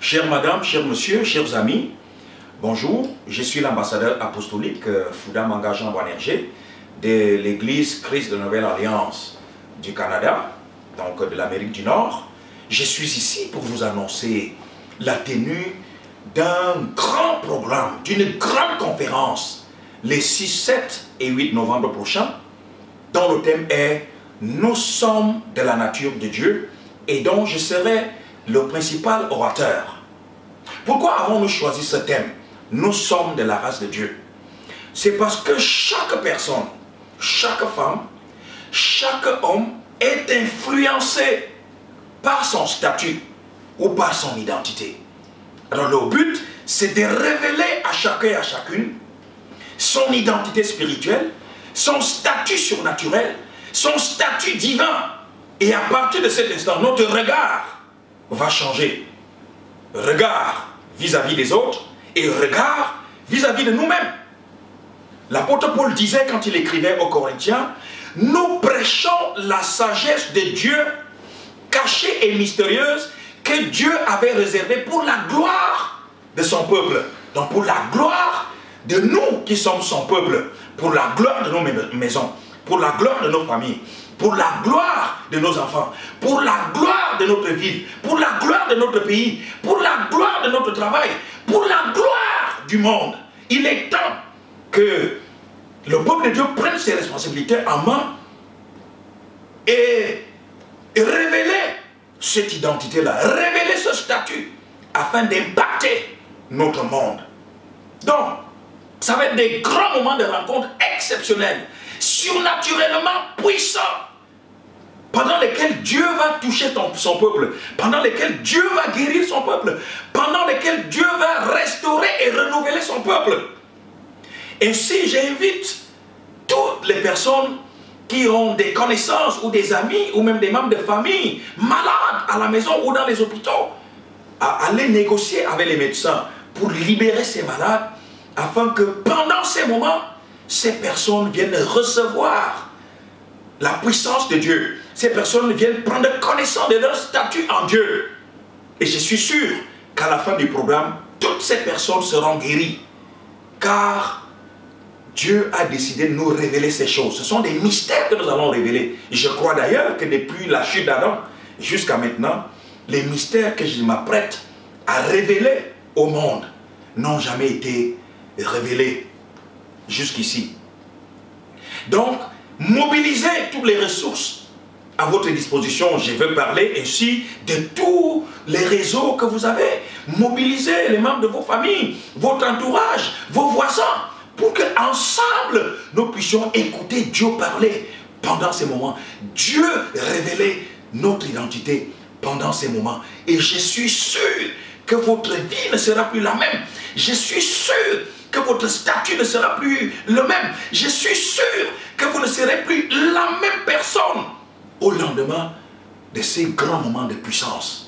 Chère madame, cher monsieur, chers amis, bonjour, je suis l'ambassadeur apostolique Fouda Mangajan Boanergé de l'église Christ de Nouvelle Alliance du Canada, donc de l'Amérique du Nord. Je suis ici pour vous annoncer la tenue d'un grand programme, d'une grande conférence, les 6, 7 et 8 novembre prochains, dont le thème est « Nous sommes de la nature de Dieu » et dont je serai le principal orateur. Pourquoi avons-nous choisi ce thème? Nous sommes de la race de Dieu. C'est parce que chaque personne, chaque femme, chaque homme est influencé par son statut ou par son identité. Alors le but, c'est de révéler à chacun et à chacune son identité spirituelle, son statut surnaturel, son statut divin. Et à partir de cet instant, notre regard va changer. Regard vis-à-vis des autres et regard vis-à-vis de nous-mêmes. L'apôtre Paul disait quand il écrivait aux Corinthiens, nous prêchons la sagesse de Dieu cachée et mystérieuse que Dieu avait réservée pour la gloire de son peuple. Donc pour la gloire de nous qui sommes son peuple, pour la gloire de nos maisons, pour la gloire de nos familles, pour la gloire de nos enfants, pour la gloire de notre ville, pour la gloire de notre pays, pour la gloire de notre travail, pour la gloire du monde. Il est temps que le peuple de Dieu prenne ses responsabilités en main et révéler cette identité-là, révéler ce statut afin d'impacter notre monde. Donc, ça va être des grands moments de rencontre exceptionnels, surnaturellement puissants, pendant lesquels Dieu va toucher son peuple, pendant lesquels Dieu va guérir son peuple, pendant lesquels Dieu va restaurer et renouveler son peuple. Ainsi, j'invite toutes les personnes qui ont des connaissances ou des amis ou même des membres de famille malades à la maison ou dans les hôpitaux à aller négocier avec les médecins pour libérer ces malades afin que pendant ces moments, ces personnes viennent recevoir la puissance de Dieu. Ces personnes viennent prendre connaissance de leur statut en Dieu. Et je suis sûr qu'à la fin du programme, toutes ces personnes seront guéries. Car Dieu a décidé de nous révéler ces choses. Ce sont des mystères que nous allons révéler. Je crois d'ailleurs que depuis la chute d'Adam jusqu'à maintenant, les mystères que je m'apprête à révéler au monde n'ont jamais été révélés jusqu'ici. Donc, mobilisez toutes les ressources à votre disposition. Je veux parler ainsi de tous les réseaux que vous avez. Mobilisez les membres de vos familles, votre entourage, vos voisins, pour qu'ensemble, nous puissions écouter Dieu parler pendant ces moments. Dieu révéler notre identité pendant ces moments. Et je suis sûr que votre vie ne sera plus la même. Je suis sûr que votre statut ne sera plus le même. Je suis sûr que vous ne serez plus la même personne au lendemain de ces grands moments de puissance.